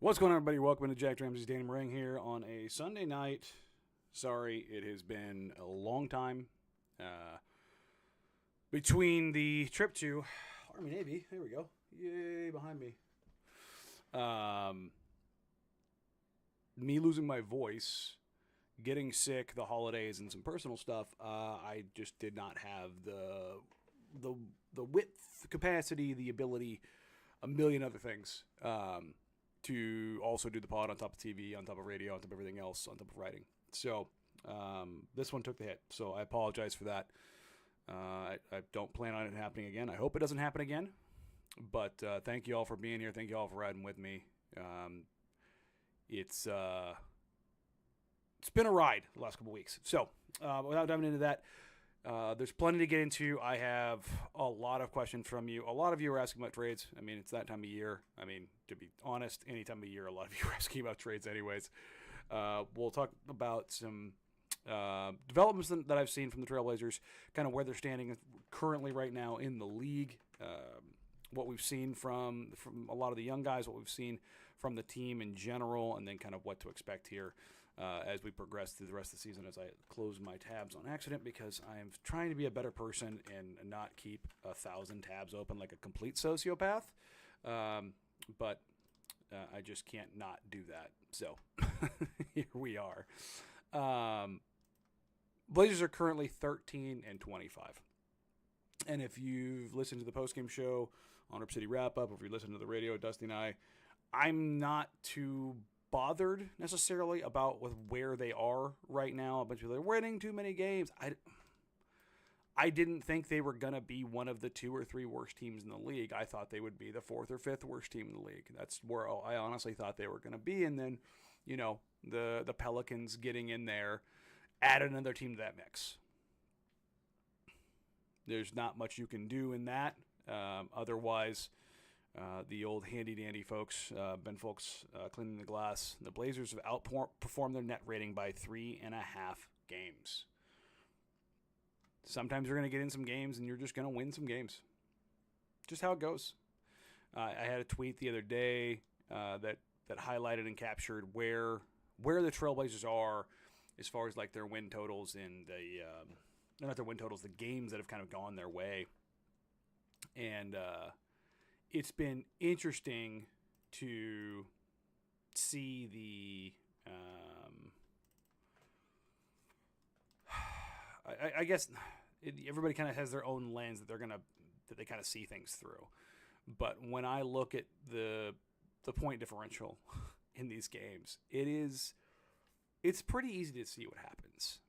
What's going on, everybody? Welcome to Jack Ramsays. Danny Marang here on a Sunday night. Sorry, it has been a long time between the trip to Army Navy. There we go. Yay, behind me. Me losing my voice, getting sick, the holidays, and some personal stuff. I just did not have the width, capacity, the ability, a million other things. To also do the pod on top of TV, on top of radio, on top of everything else, on top of writing. So this one took the hit. So I apologize for that. I don't plan on it happening again. I hope it doesn't happen again. But thank you all for being here. Thank you all for riding with me. It's been a ride the last couple weeks. So without diving into that, there's plenty to get into. I have a lot of questions from you. A lot of you are asking about trades. I mean, it's that time of year. I mean, to be honest, any time of year, a lot of you are asking about trades anyways. We'll talk about some developments that I've seen from the Trailblazers, kind of where they're standing currently right now in the league, what we've seen from a lot of the young guys, what we've seen from the team in general, and then kind of what to expect here as we progress through the rest of the season as I close my tabs on accident because I am trying to be a better person and not keep 1,000 tabs open like a complete sociopath. But I just can't not do that. So here we are. Blazers are currently 13-25. And if you've listened to the postgame show on Rip City Wrap Up, or if you listen to the radio, Dusty and I'm not too bothered necessarily about with where they are right now. A bunch of people are winning too many games. I didn't think they were going to be one of the 2 or 3 worst teams in the league. I thought they would be the 4th or 5th worst team in the league. That's where I honestly thought they were going to be. And then, you know, the Pelicans getting in there added another team to that mix. There's not much you can do in that. Otherwise, the old handy-dandy folks, Ben folks cleaning the glass, the Blazers have outperformed their net rating by 3.5 games. Sometimes you're going to get in some games and you're just going to win some games. Just how it goes. I had a tweet the other day that highlighted and captured where the Trailblazers are as far as like their win totals in the not their win totals, the games that have kind of gone their way. And it's been interesting to see the I guess everybody kind of has their own lens that they kind of see things through. But when I look at the point differential in these games, it's pretty easy to see what happens.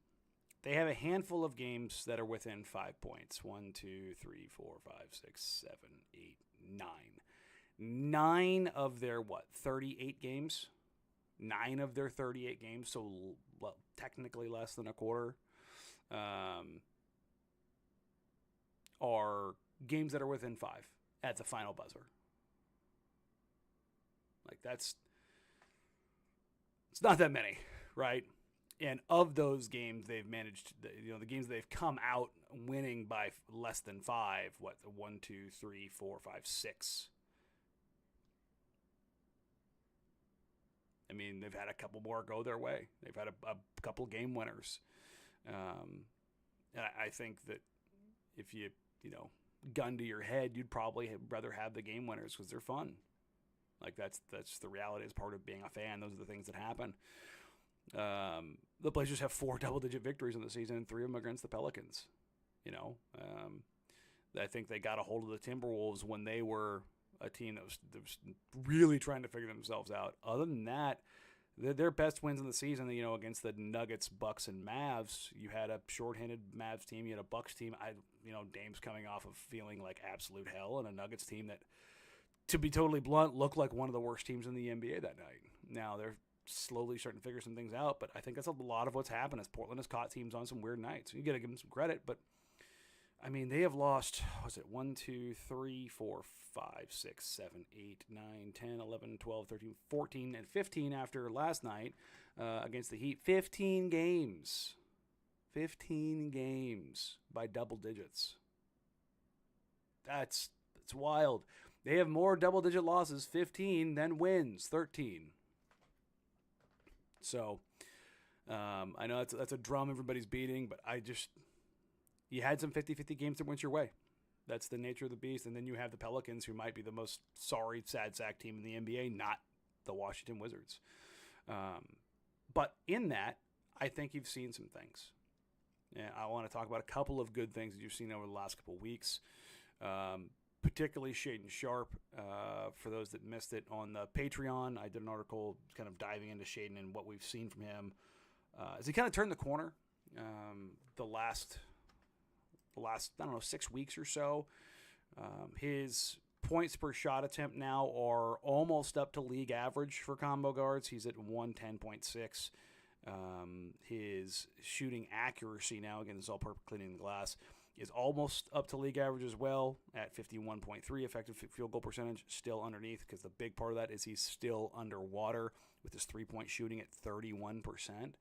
They have a handful of games that are within 5 points. 1, 2, 3, 4, 5, 6, 7, 8, 9. 9 of their 38 games? 9 of their 38 games, so technically less than a quarter, are games that are within 5 at the final buzzer. Like it's not that many, right? And of those games, they've managed, the games they've come out winning by less than 5, 1, 2, 3, 4, 5, 6. I mean, they've had a couple more go their way. They've had a couple game winners. And I think that if you gun to your head, you'd probably rather have the game winners because they're fun. Like that's the reality as part of being a fan. Those are the things that happen. The Blazers have 4 double-digit victories in the season, and 3 of them against the Pelicans. I think they got a hold of the Timberwolves when they were a team that was really trying to figure themselves out. Other than that, their best wins in the season, against the Nuggets, Bucks, and Mavs. You had a shorthanded Mavs team. You had a Bucks team. Dame's coming off of feeling like absolute hell, and a Nuggets team that, to be totally blunt, looked like one of the worst teams in the NBA that night. Now they're slowly starting to figure some things out, but I think that's a lot of what's happened as Portland has caught teams on some weird nights. You got to give them some credit, but I mean, they have lost, 1, 2, 3, 4, 5, 6, 7, 8, 9, 10, 11, 12, 13, 14, and 15 after last night against the Heat. 15 games. 15 games by double digits. That's wild. They have more double-digit losses, 15, than wins, 13. So I know that's a drum everybody's beating, but you had some 50-50 games that went your way. That's the nature of the beast. And then you have the Pelicans, who might be the most sorry, sad sack team in the NBA, not the Washington Wizards. But in that, I think you've seen some things. And I want to talk about a couple of good things that you've seen over the last couple of weeks, particularly Shaden Sharp. For those that missed it on the Patreon, I did an article kind of diving into Shaden and what we've seen from him as he kind of turned the corner the last, I don't know, 6 weeks or so. His points per shot attempt now are almost up to league average for combo guards. He's at 110.6. His shooting accuracy now, again, this is all purple cleaning the glass, is almost up to league average as well at 51.3 effective field goal percentage, still underneath, because the big part of that is he's still underwater with his three-point shooting at 31%.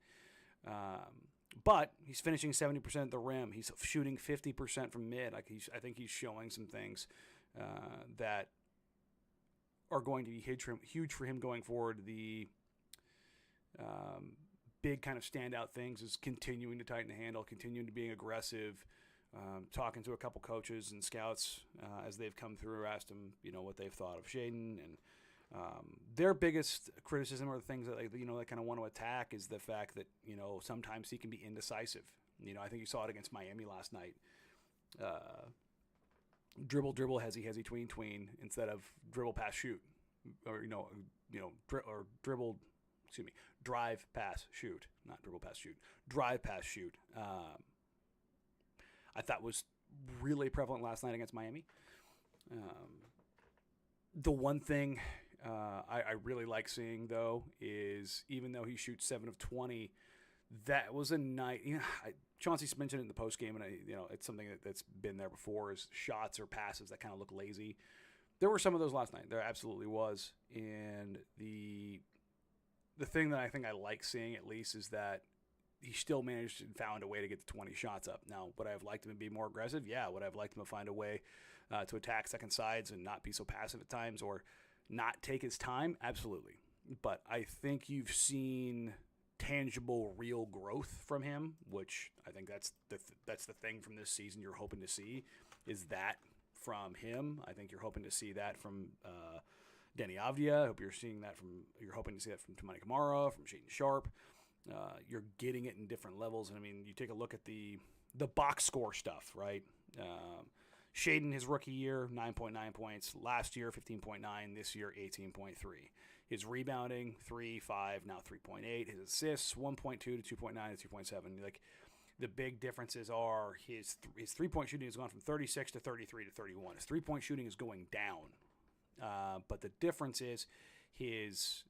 But he's finishing 70% at the rim. He's shooting 50% from mid. I think he's showing some things that are going to be huge for him going forward. The big kind of standout things is continuing to tighten the handle, continuing to being aggressive, talking to a couple coaches and scouts as they've come through, asked them, what they've thought of Shaden. And their biggest criticism, or the things that they kind of want to attack, is the fact that sometimes he can be indecisive. I think you saw it against Miami last night. Dribble, hezzy, tween, instead of dribble, pass, shoot, or dribble. Excuse me, drive, pass, shoot, not dribble, pass, shoot, drive, pass, shoot. I thought was really prevalent last night against Miami. The one thing I really like seeing, though, is even though he shoots 7 of 20, that was a night. Chauncey mentioned it in the post game, and it's something that's been there before. Is shots or passes that kind of look lazy. There were some of those last night. There absolutely was, and the thing that I think I like seeing at least is that he still managed and found a way to get the 20 shots up. Now, would I have liked him to be more aggressive? Yeah. Would I have liked him to find a way to attack second sides and not be so passive at times, or not take his time? Absolutely. But I think you've seen tangible, real growth from him, which I think that's the thing from this season you're hoping to see, is that from him. I think you're hoping to see that from Danny Avdia. I hope you're hoping to see that from Tamani Kamara, from Shaden Sharp. You're getting it in different levels. And I mean, you take a look at the box score stuff, right? Shaden, his rookie year, 9.9 points. Last year, 15.9. This year, 18.3. His rebounding, 3, 5, now 3.8. His assists, 1.2 to 2.9 to 2.7. Like, the big differences are his three-point shooting has gone from 36 to 33 to 31. His three-point shooting is going down. But the difference is his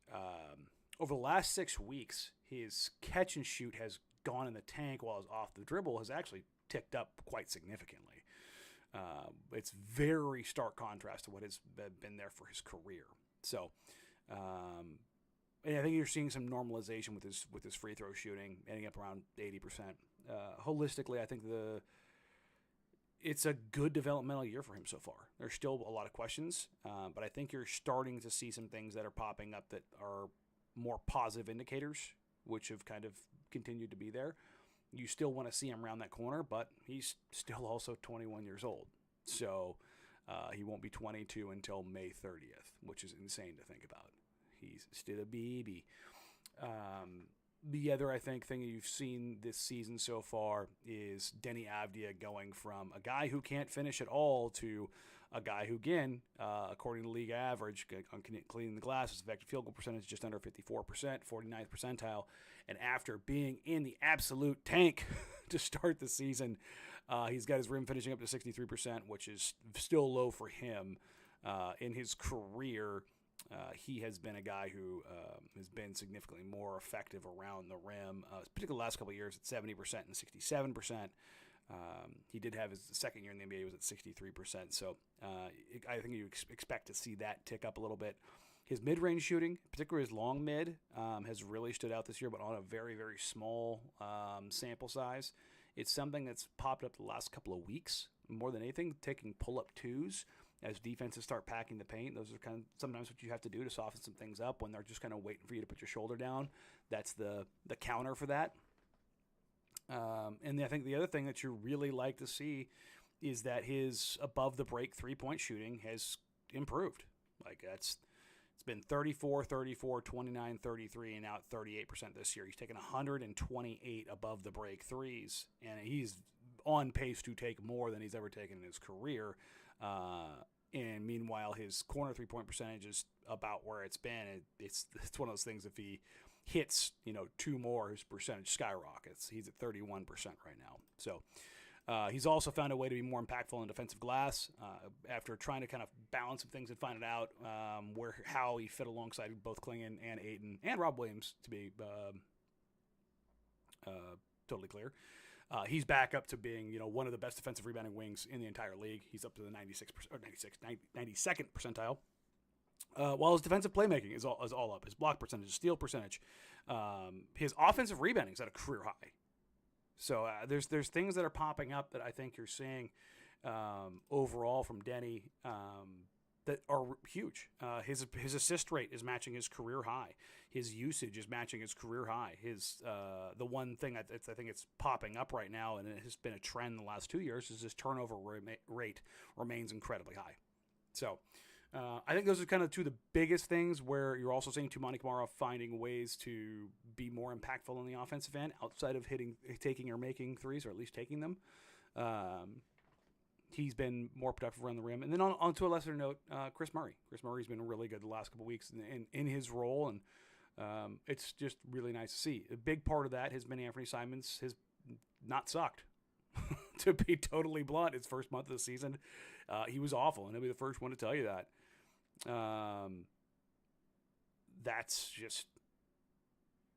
over the last 6 weeks, his catch and shoot has gone in the tank, while his off the dribble has actually ticked up quite significantly. It's very stark contrast to what has been there for his career. So, and I think you're seeing some normalization with his free throw shooting, ending up around 80%. Holistically, I think it's a good developmental year for him so far. There's still a lot of questions, but I think you're starting to see some things that are popping up that are more positive indicators, which have kind of continued to be there. You still want to see him around that corner, but he's still also 21 years old. So he won't be 22 until May 30th, which is insane to think about. He's still a baby. The other, I think, thing you've seen this season so far is Denny Avdia going from a guy who can't finish at all to a guy who, again, according to league average, on cleaning the glass, his effective field goal percentage just under 54%, 49th percentile. And after being in the absolute tank to start the season, he's got his rim finishing up to 63%, which is still low for him. In his career, he has been a guy who has been significantly more effective around the rim, particularly the last couple of years at 70% and 67%. He did have his second year in the NBA, he was at 63%. So I think you expect to see that tick up a little bit. His mid-range shooting, particularly his long mid, has really stood out this year, but on a very, very small sample size. It's something that's popped up the last couple of weeks, more than anything, taking pull-up twos. as defenses start packing the paint, those are kind of sometimes what you have to do to soften some things up when they're just kind of waiting for you to put your shoulder down. That's the counter for that. And I think the other thing that you really like to see is that his above the break 3-point shooting has improved. Like it's been 34, 34, 29, 33, and now at 38% this year. He's taken 128 above the break threes, and he's on pace to take more than he's ever taken in his career. And meanwhile, his corner 3-point percentage is about where it's been. It's one of those things. If he hits, 2 more, his percentage skyrockets. He's at 31% right now. So he's also found a way to be more impactful in defensive glass after trying to kind of balance some things and find it out how he fit alongside both Clingan and Ayton and Rob Williams, to be totally clear. He's back up to being, one of the best defensive rebounding wings in the entire league. He's up to the 92nd percentile. While his defensive playmaking is all up. His block percentage, his steal percentage, his offensive rebounding is at a career high. So there's things that are popping up that I think you're seeing overall from Denny that are huge. His assist rate is matching his career high. His usage is matching his career high. The one thing I think it's popping up right now, and it has been a trend the last 2 years, is his turnover rate remains incredibly high. So I think those are kind of two of the biggest things where you're also seeing Toumani Camara finding ways to be more impactful in the offensive end outside of taking or making threes, or at least taking them. He's been more productive around the rim. And then on to a lesser note, Chris Murray. Chris Murray's been really good the last couple of weeks in his role, and it's just really nice to see. A big part of that has been Anfernee Simons has not sucked. To be totally blunt, his first month of the season, he was awful, and he'll be the first one to tell you that. That's just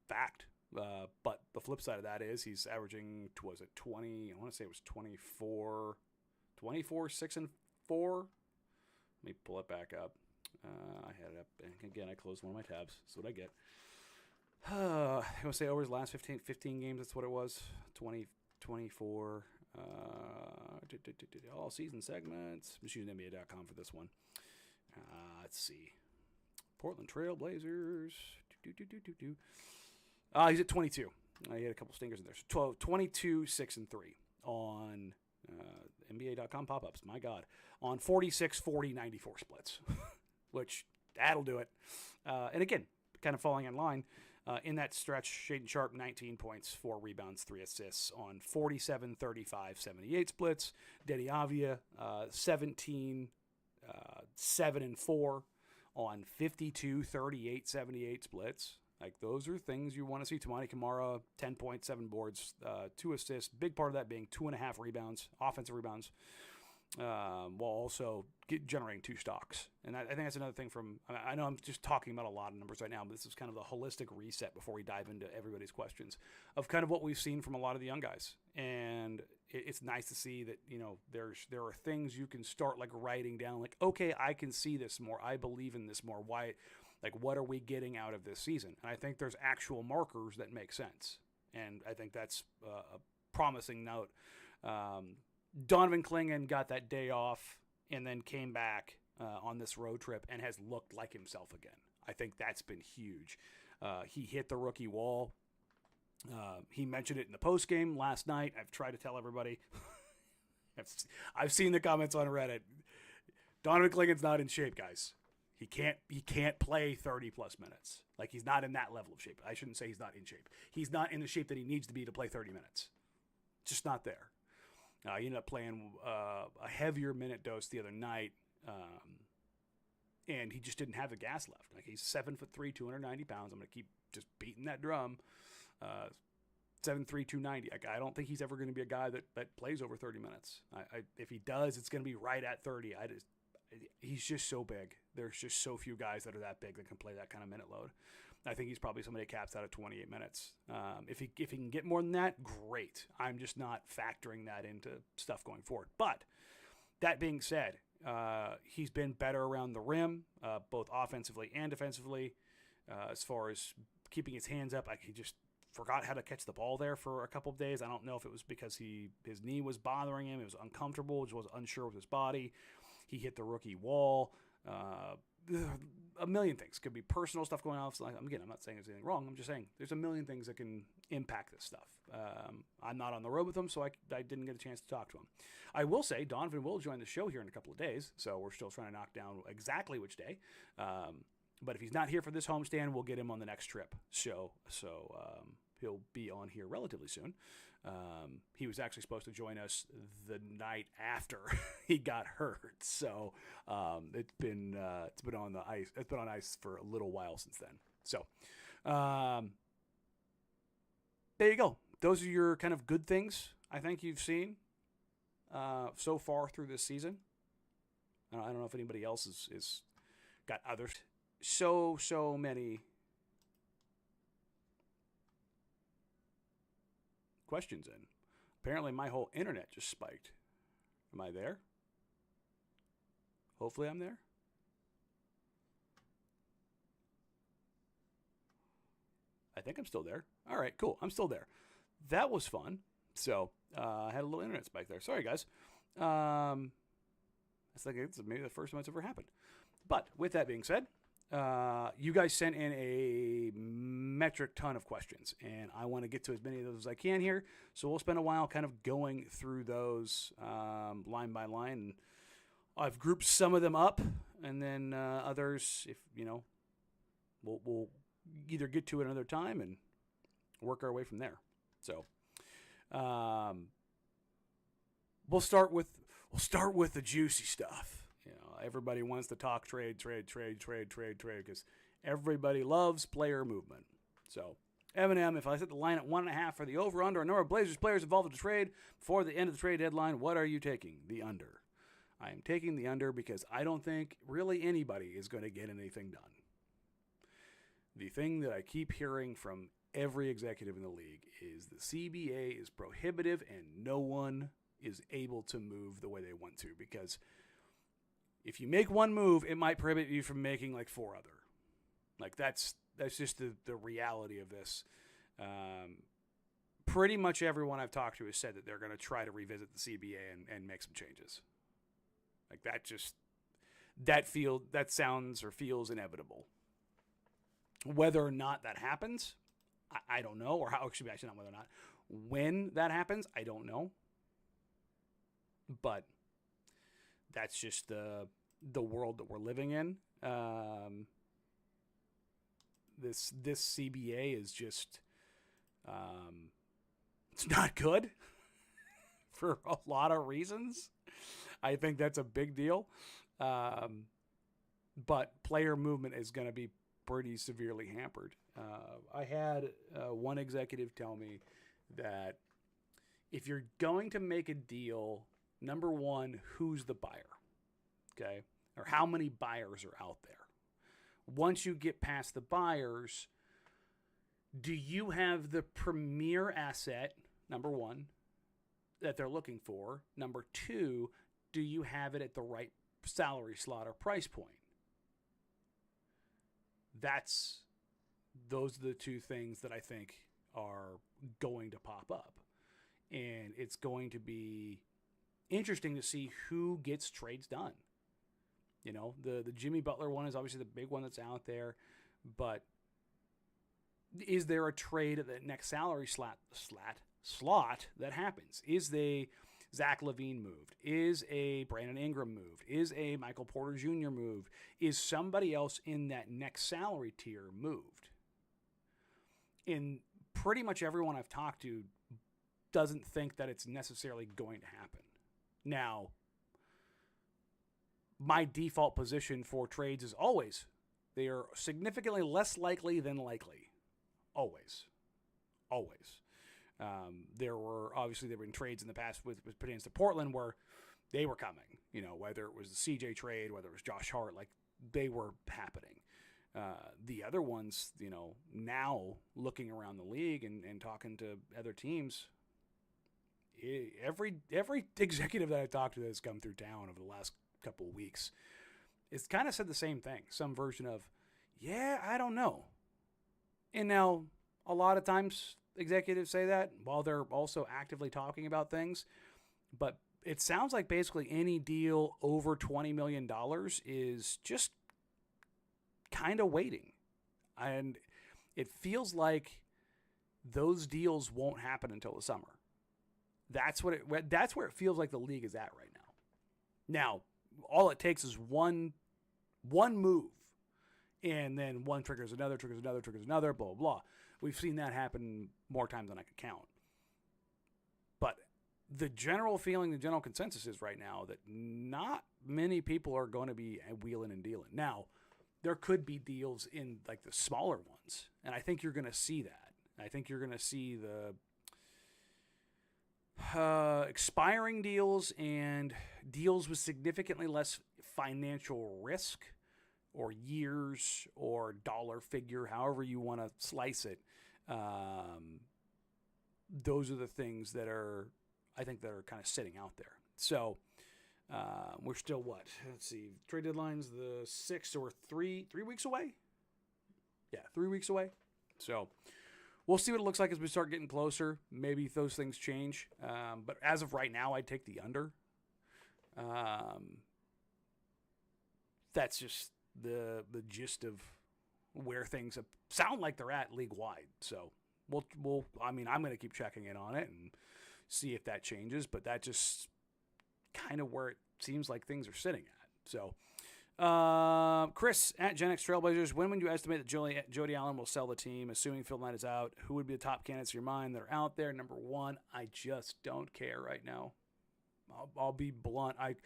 fact. But the flip side of that is he's averaging, 20? I want to say it was 24, 6 and 4. Let me pull it back up. I had it up, and again, I closed one of my tabs. That's what I get. I want to say over his last 15 games, that's what it was. 24. All season segments. I'm just using NBA.com for this one. Let's see. Portland Trailblazers. He's at 22. He had a couple stingers in there. So 22, 6 and 3 on NBA.com pop-ups. My God. On 46, 40, 94 splits, which that'll do it. And again, kind of falling in line. In that stretch, Shaden Sharp, 19 points, 4 rebounds, 3 assists on 47, 35, 78 splits. Denny Avia, 17, 7 and 4 on 52, 38, 78 splits. Like, those are things you want to see. Toumani Camara, 10.7 boards, 2 assists. Big part of that being 2.5 rebounds, offensive rebounds, while also generating 2 stocks. And I think that's another thing I know I'm just talking about a lot of numbers right now, but this is kind of the holistic reset before we dive into everybody's questions of kind of what we've seen from a lot of the young guys. And it's nice to see that, there are things you can start like writing down, like, okay, I can see this more. I believe in this more. Why? Like, what are we getting out of this season? And I think there's actual markers that make sense. And I think that's a promising note. Donovan Clingan got that day off and then came back on this road trip and has looked like himself again. I think that's been huge. He hit the rookie wall. He mentioned it in the postgame last night. I've tried to tell everybody. I've seen the comments on Reddit. Donovan Clingan's not in shape, guys. He can't play 30 plus minutes. Like, he's not in that level of shape. I shouldn't say he's not in shape. He's not in the shape that he needs to be to play 30 minutes. Just not there. He ended up playing a heavier minute dose the other night, and he just didn't have the gas left. Like, he's 7'3", 290 pounds. I'm going to keep just beating that drum. 7'3", 290. I don't think he's ever going to be a guy that plays over 30 minutes. If he does, it's going to be right at 30. He's just so big. There's just so few guys that are that big that can play that kind of minute load. I think he's probably somebody that caps out at 28 minutes. If he can get more than that, great. I'm just not factoring that into stuff going forward. But that being said, he's been better around the rim, both offensively and defensively. As far as keeping his hands up, he just forgot how to catch the ball there for a couple of days. I don't know if it was because his knee was bothering him. It was uncomfortable. Just was unsure with his body. he hit the rookie wall. A million things. Could be personal stuff going on. Again, I'm not saying there's anything wrong. I'm just saying there's a million things that can impact this stuff. I'm not on the road with him, so I didn't get a chance to talk to him. I will say Donovan will join the show here in a couple of days, so we're still trying to knock down exactly which day. But if he's not here for this homestand, we'll get him on the next trip. So he'll be on here relatively soon. He was actually supposed to join us the night after he got hurt. So it's been on the ice. It's been on ice for a little while since then. So there you go. Those are your kind of good things I think you've seen so far through this season. I don't know if anybody else is got others. So many questions in. Apparently my whole internet just spiked. Am I there? Hopefully I'm there. I think I'm still there. All right, cool. I'm still there. That was fun. So I had a little internet spike there. Sorry, guys. It's maybe the first time it's ever happened. But with that being said, you guys sent in a metric ton of questions, and I want to get to as many of those as I can here. So we'll spend a while kind of going through those line by line. And I've grouped some of them up, and then others, if we'll either get to it another time and work our way from there. So we'll start with the juicy stuff. Everybody wants to talk trade because everybody loves player movement. So, Eminem, if I set the line at 1.5 for the over-under, a number of Blazers players involved in the trade before the end of the trade deadline, what are you taking? The under. I am taking the under because I don't think really anybody is going to get anything done. The thing that I keep hearing from every executive in the league is the CBA is prohibitive and no one is able to move the way they want to, because if you make one move, it might prohibit you from making like 4 other. Like that's just the reality of this. Pretty much everyone I've talked to has said that they're going to try to revisit the CBA and make some changes. Like that sounds or feels inevitable. Whether or not that happens, I don't know. Or how, actually not whether or not. When that happens, I don't know. But that's just the world that we're living in. This CBA is just it's not good for a lot of reasons. I think that's a big deal. But player movement is going to be pretty severely hampered. I had one executive tell me that if you're going to make a deal, number one, who's the buyer? Okay? Or how many buyers are out there? Once you get past the buyers, do you have the premier asset, number one, that they're looking for? Number two, do you have it at the right salary slot or price point? Those are the two things that I think are going to pop up. And it's going to be interesting to see who gets trades done. The Jimmy Butler one is obviously the big one that's out there, but is there a trade at the next salary slot that happens? Is the Zach LaVine moved? Is a Brandon Ingram moved? Is a Michael Porter Jr. moved? Is somebody else in that next salary tier moved? And pretty much everyone I've talked to doesn't think that it's necessarily going to happen. Now, my default position for trades is always they are significantly less likely than likely. Always. There were been trades in the past with pertains to Portland where they were coming. Whether it was the CJ trade, whether it was Josh Hart, like they were happening. The other ones, now looking around the league and talking to other teams, every executive that I've talked to that's come through town over the last couple of weeks, it's kind of said the same thing. Some version of, yeah, I don't know. And now a lot of times executives say that while they're also actively talking about things, but it sounds like basically any deal over $20 million is just kind of waiting. And it feels like those deals won't happen until the summer. That's where it feels like the league is at right now. Now, all it takes is one move, and then one triggers another, blah, blah, blah. We've seen that happen more times than I could count. But the general feeling, the general consensus is right now that not many people are going to be wheeling and dealing. Now, there could be deals in like the smaller ones, and I think you're going to see that. I think you're going to see the expiring deals and deals with significantly less financial risk or years or dollar figure, however you want to slice it. Those are the things that I think that are kind of sitting out there. So we're still what? Let's see. Trade deadline's the 6th, so we're 3 weeks away. Yeah, 3 weeks away. So we'll see what it looks like as we start getting closer. Maybe those things change. But as of right now, I'd take the under. That's just the gist of where things sound like they're at league wide. So we'll I'm going to keep checking in on it and see if that changes. But that just kind of where it seems like things are sitting at. So. Chris at Gen X Trailblazers, when would you estimate that Jody Allen will sell the team, assuming Phil Knight is out? Who would be the top candidates in your mind that are out there? Number one, I just don't care right now. I'll be blunt. I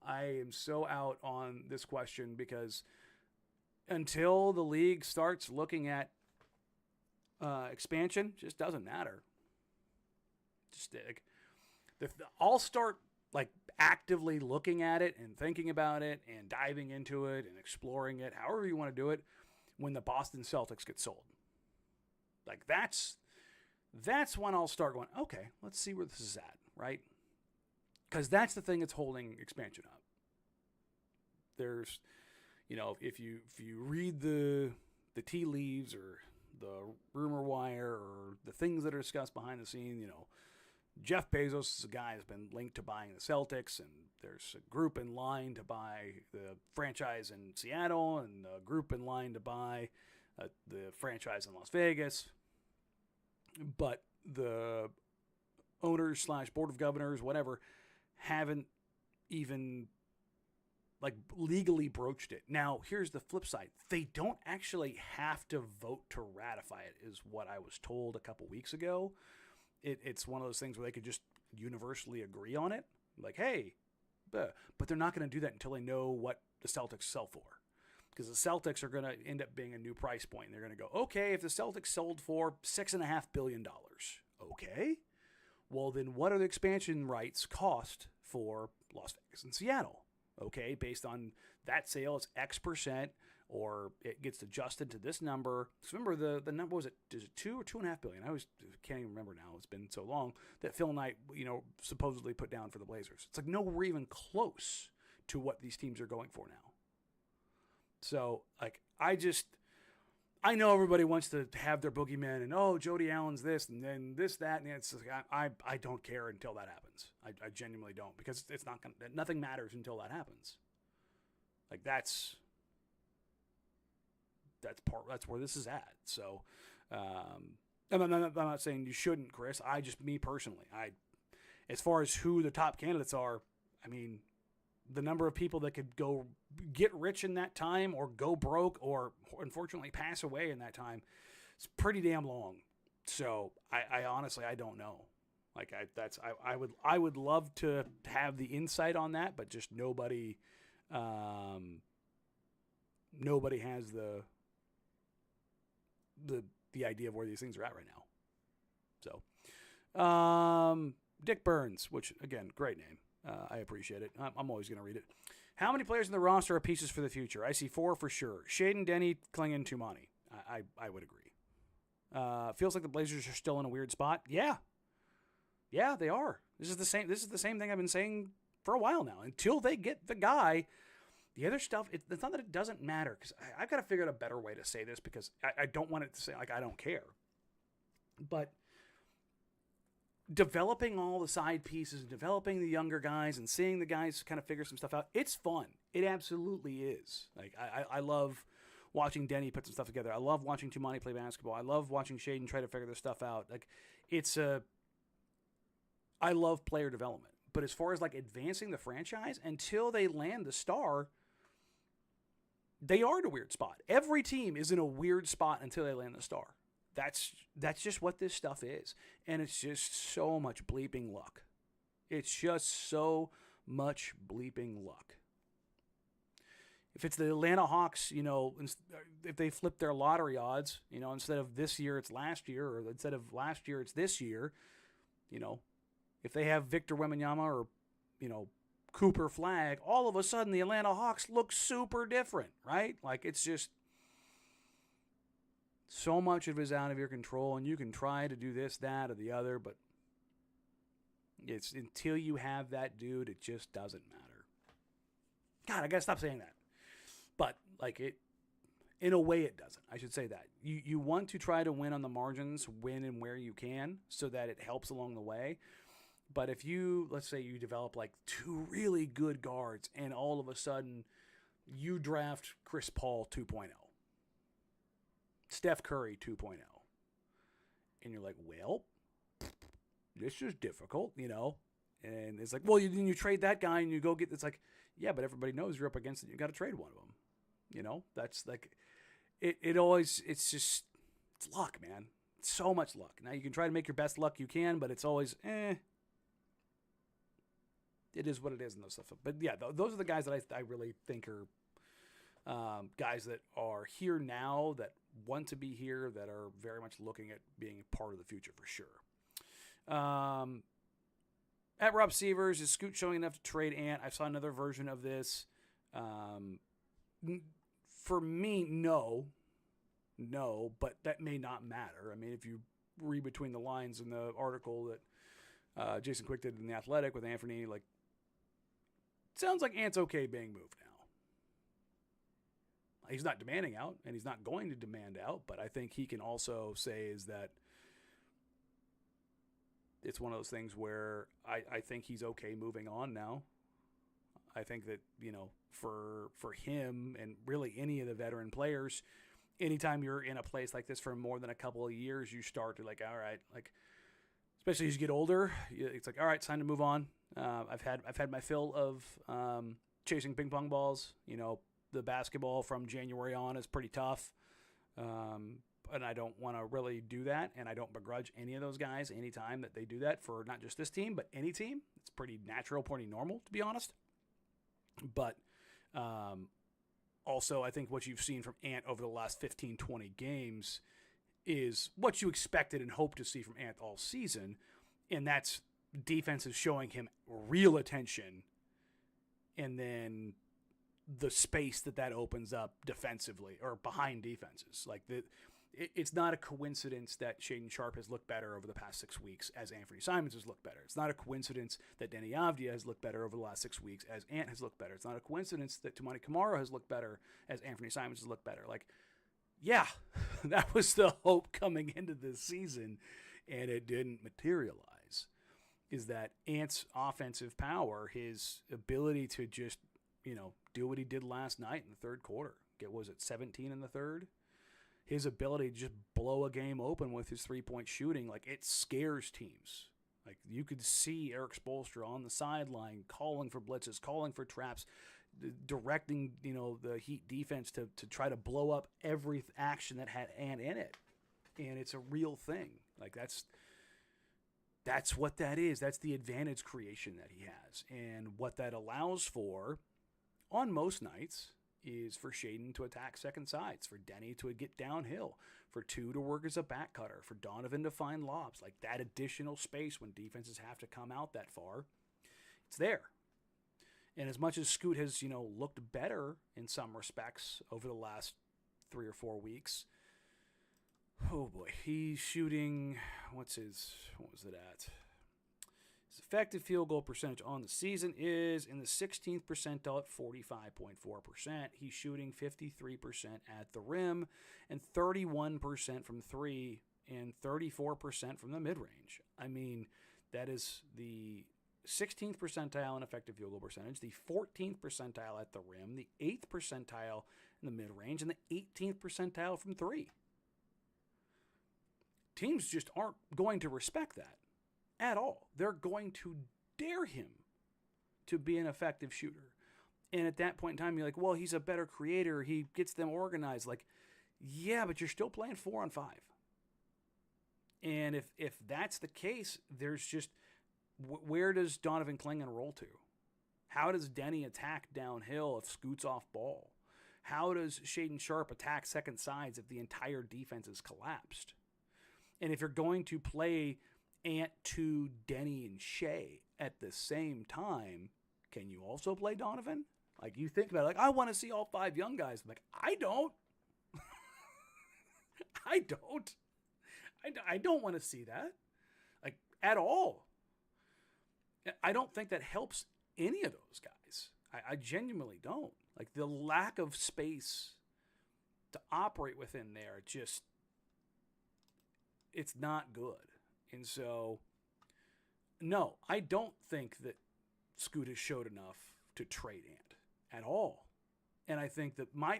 am so out on this question because until the league starts looking at expansion, it just doesn't matter. Just I'll start like actively looking at it and thinking about it and diving into it and exploring it, however you want to do it, when the Boston Celtics get sold. Like that's when I'll start going, okay, let's see where this is at, right? Because that's the thing that's holding expansion up. There's, if you read the tea leaves or the rumor wire or the things that are discussed behind the scene, Jeff Bezos is a guy that's been linked to buying the Celtics, and there's a group in line to buy the franchise in Seattle and a group in line to buy the franchise in Las Vegas. But the owners / board of governors, whatever, haven't even like legally broached it. Now, here's the flip side. They don't actually have to vote to ratify it, is what I was told a couple weeks ago. It's one of those things where they could just universally agree on it. Like, hey, but they're not going to do that until they know what the Celtics sell for. Because the Celtics are going to end up being a new price point. They're going to go, okay, if the Celtics sold for $6.5 billion, okay, well, then what are the expansion rights cost for Las Vegas and Seattle? Okay, based on that sale, it's X percent, or it gets adjusted to this number. So remember, the number, was it 2 or 2.5 billion? I can't even remember now. It's been so long that Phil Knight, supposedly put down for the Blazers. It's like, no, we're even close to what these teams are going for now. So, like, I know everybody wants to have their boogeyman and, Jody Allen's this and then this, that, and it's like, I don't care until that happens. I genuinely don't, because it's not gonna, nothing matters until that happens. Like, that's where this is at. So, I'm not saying you shouldn't, Chris. Me personally, as far as who the top candidates are, I mean, the number of people that could go get rich in that time or go broke or unfortunately pass away in that time, it's pretty damn long. So I honestly, I don't know. Like I would love to have the insight on that, but just nobody has the idea of where these things are at right now. So, Dick Burns, which again, great name. I appreciate it. I'm always going to read it. How many players in the roster are pieces for the future? I see 4 for sure. Shaden, Denny, Clingan, Tumani. I would agree. Feels like the Blazers are still in a weird spot. Yeah, they are. This is the same thing I've been saying for a while now. Until they get the guy, the other stuff, it's not that it doesn't matter, because I've got to figure out a better way to say this, because I don't want it to say like I don't care. But developing all the side pieces, developing the younger guys, and seeing the guys kind of figure some stuff out. It's fun. It absolutely is. Like I love watching Denny put some stuff together. I love watching Tumani play basketball. I love watching Shaden try to figure this stuff out. Like I love player development. But as far as like advancing the franchise, until they land the star, they are in a weird spot. Every team is in a weird spot until they land the star. That's just what this stuff is. And it's just so much bleeping luck. It's just so much bleeping luck. If it's the Atlanta Hawks, if they flip their lottery odds, instead of this year it's last year, or instead of last year it's this year, if they have Victor Wembanyama or, Cooper Flag, all of a sudden the Atlanta Hawks look super different, right? Like, it's just so much of it is out of your control, and you can try to do this, that, or the other, but it's until you have that dude, it just doesn't matter. God, I gotta stop saying that. But, in a way it doesn't. I should say that. You want to try to win on the margins, win and where you can, so that it helps along the way. But if let's say you develop like two really good guards, and all of a sudden you draft Chris Paul 2.0, Steph Curry 2.0, and you're like, well, this is difficult, and it's like, well, you trade that guy and you go get, it's like, yeah, but everybody knows you're up against it. You got to trade one of them. That's like, it's luck, man. It's so much luck. Now you can try to make your best luck you can, but it's always, it is what it is and those stuff. But yeah, those are the guys that I really think are guys that are here now, that want to be here, that are very much looking at being a part of the future for sure. At Rob Severs, is Scoot showing enough to trade Ant? I saw another version of this. For me, no, but that may not matter. I mean, if you read between the lines in the article that Jason Quick did in The Athletic with Anfernee, like, sounds like Ant's okay being moved now. He's not demanding out, and he's not going to demand out, but I think he can also say is that it's one of those things where I think he's okay moving on now. I think that, for him and really any of the veteran players, anytime you're in a place like this for more than a couple of years, you start to like, all right, like, especially as you get older, it's like, all right, it's time to move on. I've had my fill of chasing ping pong balls. The basketball from January on is pretty tough, and I don't want to really do that. And I don't begrudge any of those guys any time that they do that for not just this team, but any team. It's pretty natural, pretty normal, to be honest. But also, I think what you've seen from Ant over the last 15, 20 games is what you expected and hoped to see from Ant all season, and that's defense is showing him real attention, and then the space that opens up defensively or behind defenses. Like, it's not a coincidence that Shaden Sharp has looked better over the past 6 weeks as Anfernee Simons has looked better. It's not a coincidence that Denny Avdia has looked better over the last 6 weeks as Ant has looked better. It's not a coincidence that Tumani Kamara has looked better as Anfernee Simons has looked better. Like, yeah, that was the hope coming into this season, and it didn't materialize. Is that Ant's offensive power, his ability to just, do what he did last night in the third quarter. Was it 17 in the third? His ability to just blow a game open with his three-point shooting, like, it scares teams. Like, you could see Eric Spoelstra on the sideline calling for blitzes, calling for traps, directing, the Heat defense to try to blow up every action that had Ant in it. And it's a real thing. Like, that's what that is. That's the advantage creation that he has. And what that allows for, on most nights, is for Shaden to attack second sides, for Denny to get downhill, for two to work as a back cutter, for Donovan to find lobs. Like, that additional space when defenses have to come out that far, it's there. And as much as Scoot has, looked better in some respects over the last 3 or 4 weeks, oh boy, he's shooting, what was it at? His effective field goal percentage on the season is in the 16th percentile at 45.4%. He's shooting 53% at the rim and 31% from three and 34% from the mid-range. I mean, That is the 16th percentile in effective field goal percentage, the 14th percentile at the rim, the 8th percentile in the mid-range, and the 18th percentile from three. Teams just aren't going to respect that at all. They're going to dare him to be an effective shooter. And at that point in time, you're like, well, he's a better creator. He gets them organized. Like, yeah, but you're still playing 4-on-5. And if that's the case, there's just, where does Donovan Clingan roll to? How does Denny attack downhill if Scoot's off ball? How does Shaden Sharp attack second sides if the entire defense is collapsed? And if you're going to play Ant 2, Denny, and Shea at the same time, can you also play Donovan? Like, you think about it, like, I want to see all 5 young guys. I'm like, I don't. I don't want to see that, like, at all. I don't think that helps any of those guys. I genuinely don't. Like, the lack of space to operate within there, just, it's not good. And so, no, I don't think that Scoot has showed enough to trade Ant at all. And I think that my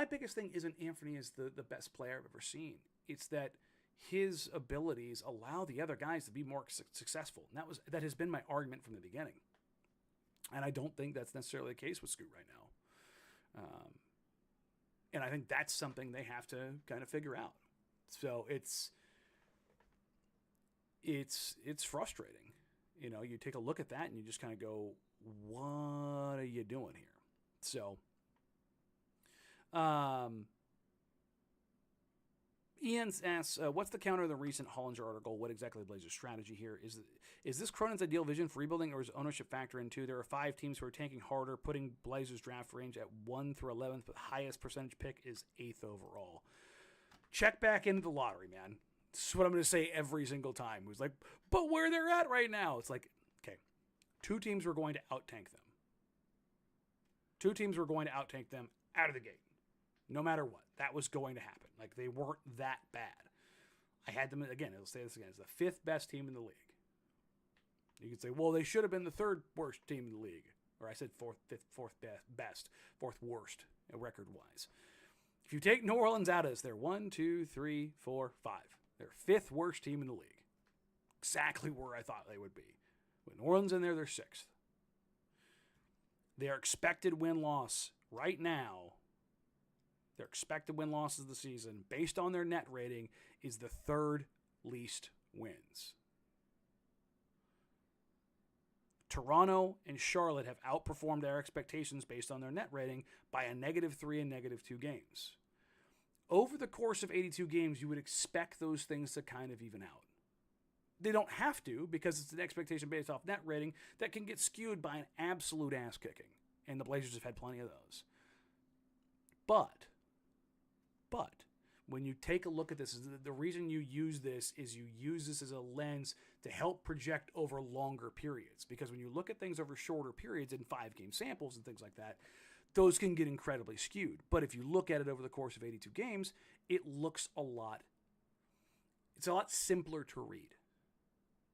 biggest thing isn't Anfernee is the best player I've ever seen. It's that his abilities allow the other guys to be more successful. And that has been my argument from the beginning. And I don't think that's necessarily the case with Scoot right now. And I think that's something they have to kind of figure out. So it's frustrating. You know, you take a look at that and you just kind of go, what are you doing here? So, Ian asks, what's the counter to the recent Hollinger article? What exactly the Blazers' strategy here? Is this Cronin's ideal vision for rebuilding, or is ownership factor in too? There are 5 teams who are tanking harder, putting Blazers draft range at 1 through 11th, but highest percentage pick is 8th overall. Check back into the lottery, man. This is what I'm going to say every single time. Who's like, but where they're at right now? It's like, okay, 2 teams were going to out-tank them. 2 teams were going to out-tank them out of the gate. No matter what. That was going to happen. Like, they weren't that bad. I had them, again, I'll say this again, as the 5th best team in the league. You could say, well, they should have been the 3rd worst team in the league. Or I said 4th best, 4th worst, record-wise. If you take New Orleans out of this, they're 1, 2, 3, 4, 5. They're 5th worst team in the league. Exactly where I thought they would be. With New Orleans in there, they're 6th. Their expected win-loss right now, their expected win-losses of the season, based on their net rating, is the 3rd least wins. Toronto and Charlotte have outperformed their expectations based on their net rating by a -3 and -2 games. Over the course of 82 games, you would expect those things to kind of even out. They don't have to, because it's an expectation based off net rating that can get skewed by an absolute ass-kicking. And the Blazers have had plenty of those. But, when you take a look at this, the reason you use this is you use this as a lens to help project over longer periods. Because when you look at things over shorter periods in 5-game samples and things like that, those can get incredibly skewed. But if you look at it over the course of 82 games, it's a lot simpler to read,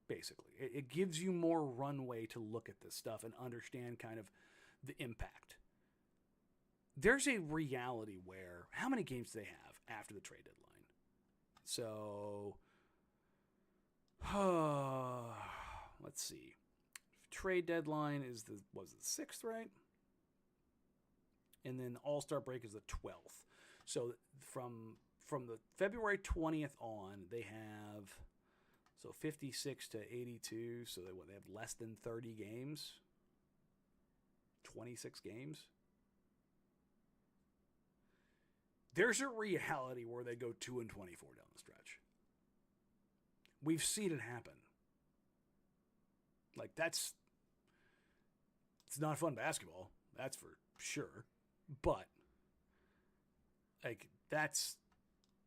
basically. It gives you more runway to look at this stuff and understand kind of the impact. There's a reality where, how many games do they have after the trade deadline? So, let's see. Trade deadline is the 6th, right? And then the All-Star break is the 12th. So from the February 20th on, they have 56 to 82. So they have less than 30 games, 26 games. There's a reality where they go 2-24 down the stretch. We've seen it happen. Like, it's not fun basketball, that's for sure. But, like,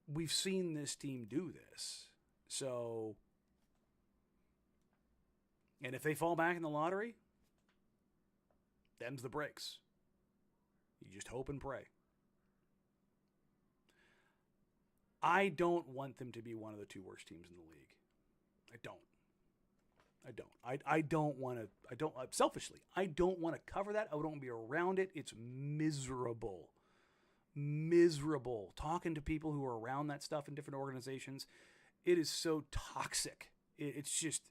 we've seen this team do this. So, and if they fall back in the lottery, them's the breaks. You just hope and pray. I don't want them to be one of the 2 worst teams in the league. I don't. I don't. I don't want to. I don't selfishly. I don't want to cover that. I don't want to be around it. It's miserable. Miserable talking to people who are around that stuff in different organizations. It is so toxic. It's just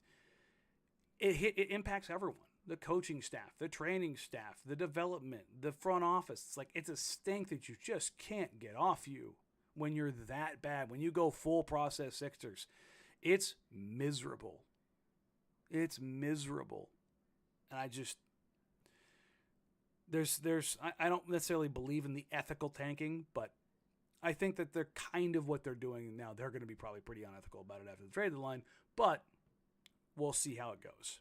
it impacts everyone. The coaching staff, the training staff, the development, the front office. It's like it's a stink that you just can't get off you when you're that bad. When you go full process Sixers, it's miserable. It's miserable. And I just I don't necessarily believe in the ethical tanking, but I think that they're kind of what they're doing now. They're going to be probably pretty unethical about it after the trade deadline, but we'll see how it goes.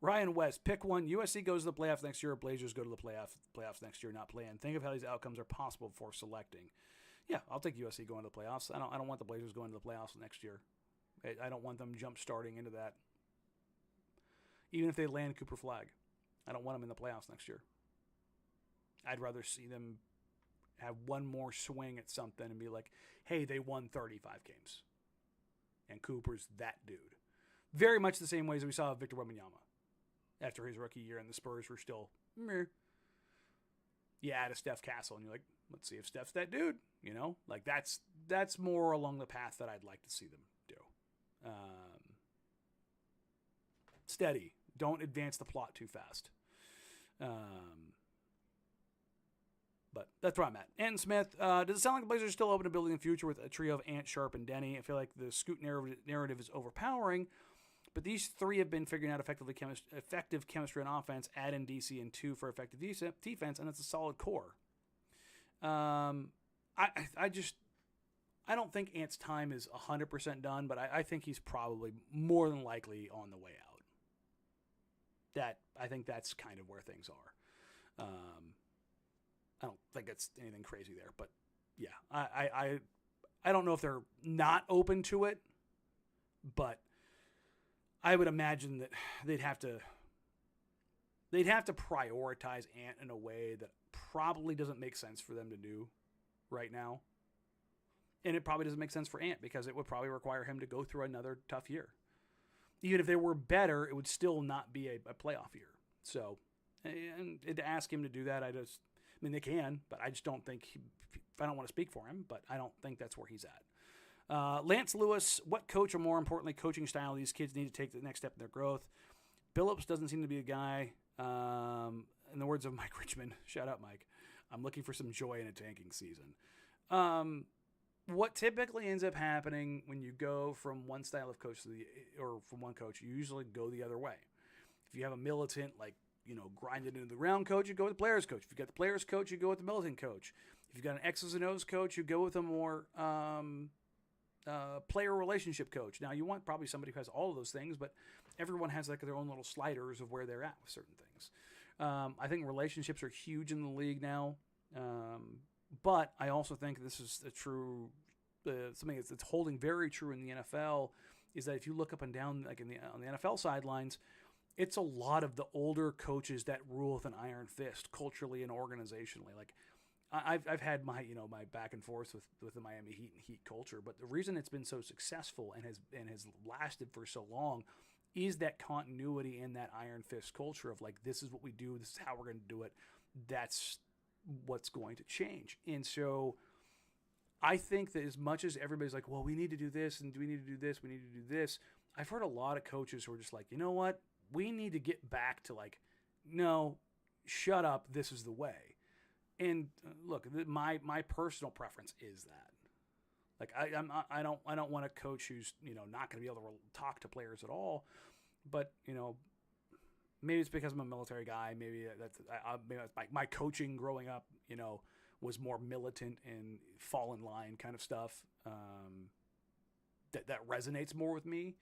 Ryan West, pick one. USC goes to the playoffs next year, or Blazers go to the playoffs next year, not plan. Think of how these outcomes are possible before selecting. Yeah, I'll take USC going to the playoffs. I don't want the Blazers going to the playoffs next year. I don't want them jump starting into that. Even if they land Cooper Flag, I don't want them in the playoffs next year. I'd rather see them have one more swing at something and be like, hey, they won 35 games. And Cooper's that dude. Very much the same ways we saw Victor Wembanyama after his rookie year, and the Spurs were still meh. You add a Steph Castle, and you're like, let's see if Steph's that dude. You know, like that's more along the path that I'd like to see them do. Steady. Don't advance the plot too fast. But that's where I'm at. Anton Smith, does it sound like the Blazers are still open to building a future with a trio of Ant, Sharp, and Denny? I feel like the Scoot narrative is overpowering, but these three have been figuring out effective chemistry on offense. Add in DC and 2 for effective defense, and it's a solid core. I don't think Ant's time is 100% done, but I think he's probably more than likely on the way out. I think that's kind of where things are. I don't think it's anything crazy there, but yeah, I don't know if they're not open to it, but I would imagine that they'd have to prioritize Ant in a way that probably doesn't make sense for them to do right now. And it probably doesn't make sense for Ant because it would probably require him to go through another tough year. Even if they were better, it would still not be a playoff year. So, and to ask him to do that, they can, but I just don't think, I don't want to speak for him, but I don't think that's where he's at. Lance Lewis, what coach or more importantly, coaching style these kids need to take the next step in their growth? Billups doesn't seem to be a guy. In the words of Mike Richmond, shout out Mike, I'm looking for some joy in a tanking season. What typically ends up happening when you go from one style of coach or from one coach, you usually go the other way. If you have a militant, grinded into the ground coach, you go with the players coach. If you got the players coach, you go with the militant coach. If you've got an X's and O's coach, you go with a more player relationship coach. Now, you want probably somebody who has all of those things, but everyone has their own little sliders of where they're at with certain things. I think relationships are huge in the league now. But I also think this is something that's holding very true in the NFL is that if you look up and down, like on the NFL sidelines, it's a lot of the older coaches that rule with an iron fist culturally and organizationally. Like I've had my back and forth with the Miami Heat and Heat culture, but the reason it's been so successful and has lasted for so long is that continuity and that iron fist culture of this is what we do, this is how we're going to do it. That's what's going to change. And so I think that as much as everybody's like, well, we need to do this and we need to do this, we need to do this. I've heard a lot of coaches who are just like, you know what? We need to get back to no, shut up. This is the way. And look, my personal preference is that. I don't want a coach who's not going to be able to talk to players at all. But maybe it's because I'm a military guy. Maybe that's my coaching growing up. Was more militant and fall in line kind of stuff. That resonates more with me.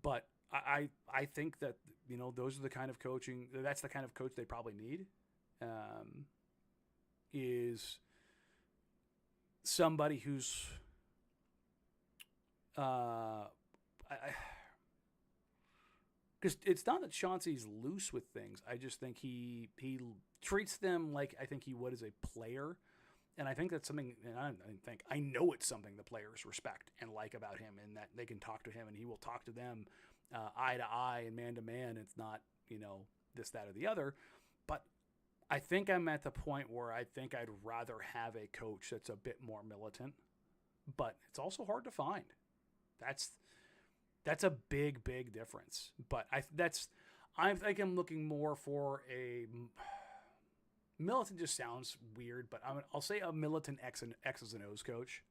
But I think that those are the kind of coaching. That's the kind of coach they probably need. Is somebody who's because it's not that Chauncey's loose with things. I just think he treats them like I think he would as a player, And I think that's something, and I know it's something the players respect and like about him, and that they can talk to him and he will talk to them eye to eye and man to man. It's not, this, that, or the other. But I think I'm at the point where I think I'd rather have a coach that's a bit more militant, but it's also hard to find. That's a big, big difference. But I think I'm looking more for a militant. Just sounds weird, but I'll say a militant X's and O's coach,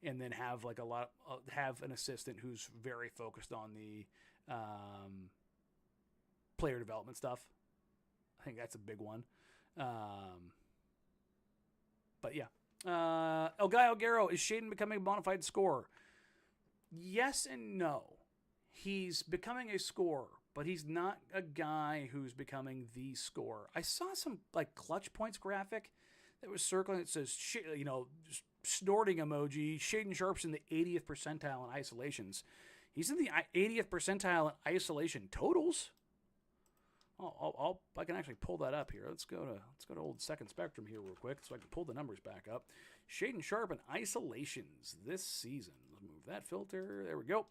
and then have like have an assistant who's very focused on the player development stuff. I think that's a big one. But yeah. El Gallo Guerrero, is Shaden becoming a bona fide scorer? Yes and no. He's becoming a scorer, but he's not a guy who's becoming the scorer. I saw some like clutch points graphic that was circling. It says, snorting emoji. Shaden Sharp's in the 80th percentile in isolations. He's in the 80th percentile in isolation totals. I can actually pull that up here. Let's go to old Second Spectrum here real quick so I can pull the numbers back up. Shaden Sharp in isolations this season. Let's move that filter. There we go.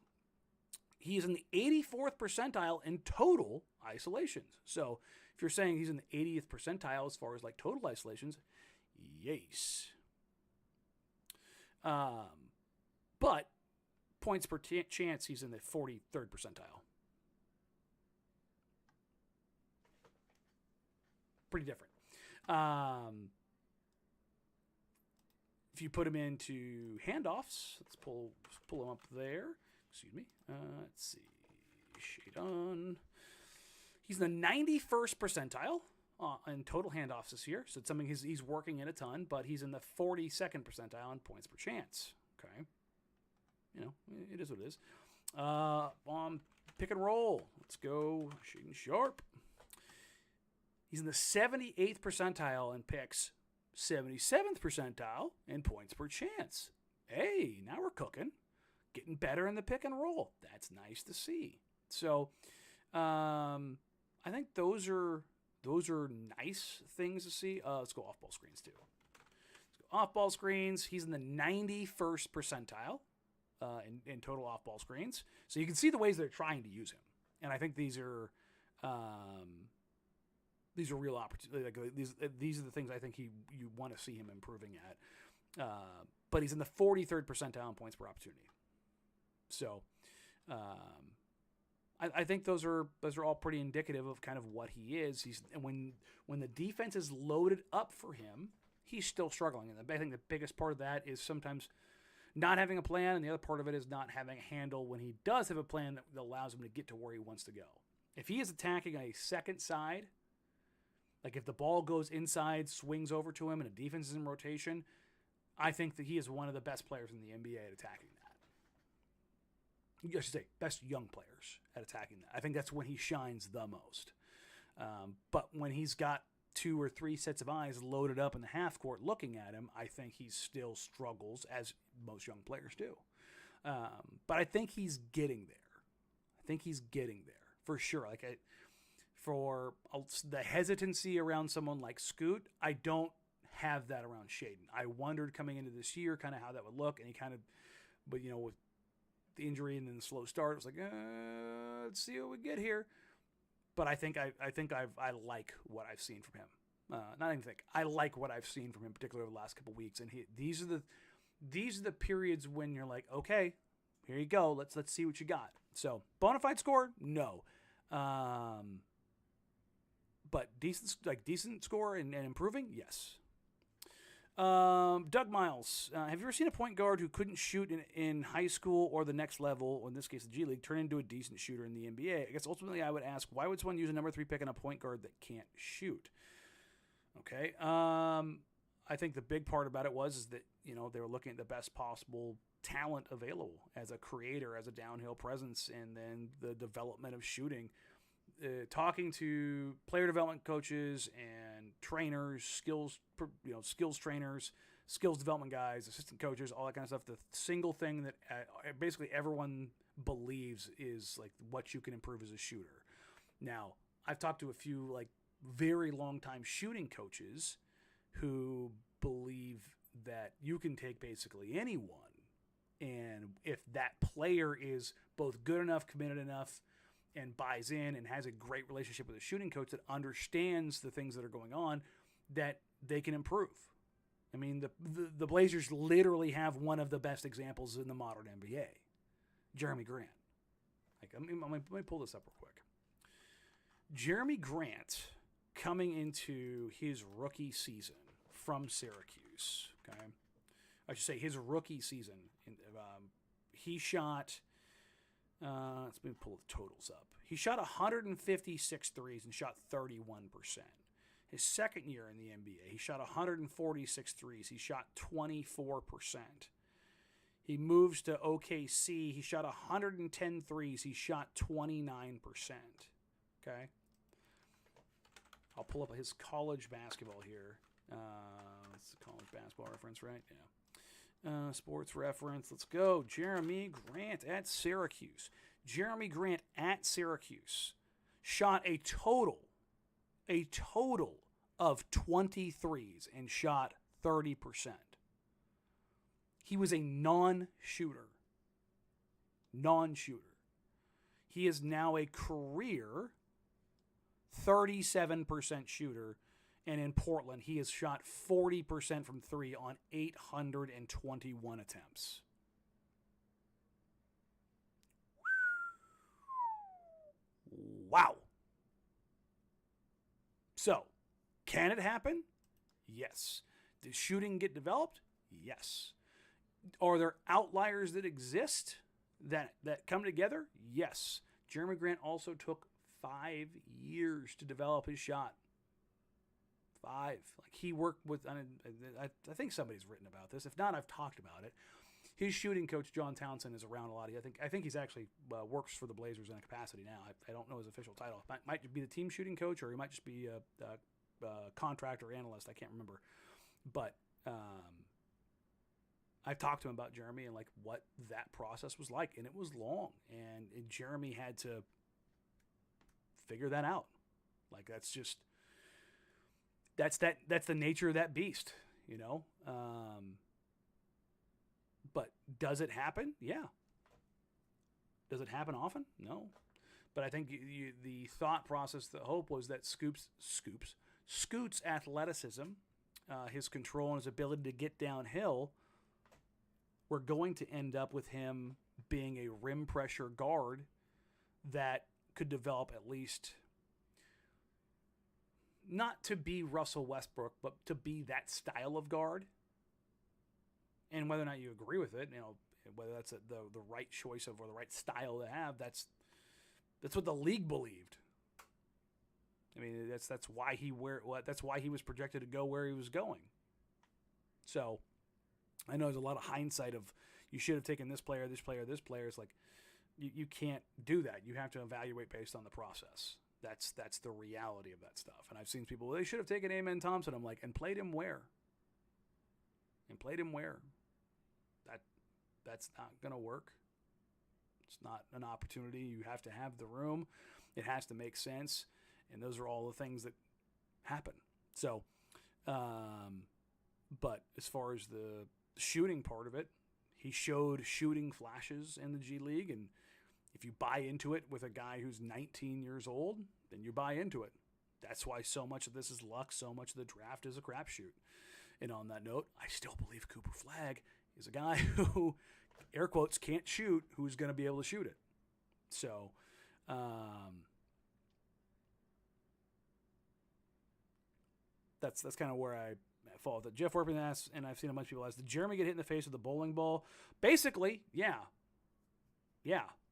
He's in the 84th percentile in total isolations. So if you're saying he's in the 80th percentile as far as like total isolations, yes. But points per chance, he's in the 43rd percentile. Pretty different. If you put him into handoffs, let's pull him up there. Excuse me. Let's see. Shaden. He's in the 91st percentile in total handoffs this year. So it's something he's working in a ton, but he's in the 42nd percentile in points per chance. Okay. It is what it is. On pick and roll. Let's go Shaden Sharp. He's in the 78th percentile in picks, 77th percentile in points per chance. Hey, now we're cooking. Getting better in the pick and roll. That's nice to see. So, I think those are nice things to see. Let's go off-ball screens too. Let's go off-ball screens. He's in the 91st percentile in total off-ball screens. So you can see the ways they're trying to use him, and I think these are real opportunities. Like these are the things I think you want to see him improving at. But he's in the 43rd percentile in points per opportunity. So, I think those are all pretty indicative of kind of what he is. And when the defense is loaded up for him, he's still struggling. And I think the biggest part of that is sometimes not having a plan, and the other part of it is not having a handle when he does have a plan that allows him to get to where he wants to go. If he is attacking a second side, like if the ball goes inside, swings over to him, and a defense is in rotation, I think that he is one of the best players in the NBA at attacking that. I should say best young players at attacking that. I think that's when he shines the most. But when he's got 2 or 3 sets of eyes loaded up in the half court looking at him, I think he still struggles, as most young players do. But I think he's getting there. For sure. For the hesitancy around someone like Scoot, I don't have that around Shaden. I wondered coming into this year kind of how that would look, and he kind of, but with the injury and then the slow start, it was like, let's see what we get here. But I think I like what I've seen from him. Not even think. I like what I've seen from him, particularly over the last couple of weeks. And these are the periods when you're like, okay, here you go. Let's see what you got. So bona fide score, no. But decent score and improving, yes. Doug Miles, have you ever seen a point guard who couldn't shoot in high school or the next level, or in this case the G League, turn into a decent shooter in the NBA? I guess ultimately I would ask, why would someone use a number 3 pick on a point guard that can't shoot? Okay. I think the big part about it is that, they were looking at the best possible talent available as a creator, as a downhill presence, and then the development of shooting. Talking to player development coaches and trainers, skills trainers, skills development guys, assistant coaches, all that kind of stuff. The single thing that basically everyone believes is like what you can improve as a shooter. Now, I've talked to a few like very long time shooting coaches who believe that you can take basically anyone, and if that player is both good enough, committed enough, and buys in and has a great relationship with a shooting coach that understands the things that are going on, that they can improve. I mean, the Blazers literally have one of the best examples in the modern NBA, Jeremy Grant. Like, let me pull this up real quick. Jeremy Grant, coming into his rookie season from Syracuse, okay? I should say his rookie season. He shot, let me pull the totals up. He shot 156 threes and shot 31%. His second year in the NBA, he shot 146 threes. He shot 24%. He moves to OKC. He shot 110 threes. He shot 29%. Okay? I'll pull up his college basketball here. It's a college basketball reference, right? Yeah. Sports reference. Let's go. Jeremy Grant at Syracuse. Jeremy Grant at Syracuse shot a total of 23s and shot 30%. He was a non-shooter. He is now a career 37% shooter, and in Portland, he has shot 40% from three on 821 attempts. Wow. So, can it happen? Yes. Does shooting get developed? Yes. Are there outliers that exist that come together? Yes. Jeremy Grant also took 5 years to develop his shot. 5. Like, he worked with, I think somebody's written about this. If not, I've talked about it. His shooting coach, John Townsend, is around a lot. I think he's actually works for the Blazers in a capacity now. I don't know his official title. Might be the team shooting coach, or he might just be a contractor analyst. I can't remember. But I've talked to him about Jeremy and like what that process was like, and it was long. And Jeremy had to figure that out. Like, that's the nature of that beast, you know. But does it happen? Yeah. Does it happen often? No. But I think the thought process, the hope was that Scoot's athleticism, his control and his ability to get downhill, were going to end up with him being a rim pressure guard that could develop at least, not to be Russell Westbrook, but to be that style of guard. And whether or not you agree with it, you know, whether that's the right choice of or the right style to have, that's what the league believed. I mean, that's why he was projected to go where he was going. So, I know there's a lot of hindsight of you should have taken this player, this player, this player. It's like you can't do that. You have to evaluate based on the process. That's the reality of that stuff. And I've seen people, they should have taken Amen Thompson. I'm like, and played him where? That's not going to work. It's not an opportunity. You have to have the room. It has to make sense. And those are all the things that happen. So, but as far as the shooting part of it, he showed shooting flashes in the G League. And if you buy into it with a guy who's 19 years old, then you buy into it. That's why so much of this is luck. So much of the draft is a crapshoot. And on that note, I still believe Cooper Flagg is a guy who, air quotes, can't shoot, who's going to be able to shoot it. So, that's kind of where I fall. That Jeff Workman asks, and I've seen a bunch of people ask, did Jeremy get hit in the face with a bowling ball? Basically, yeah.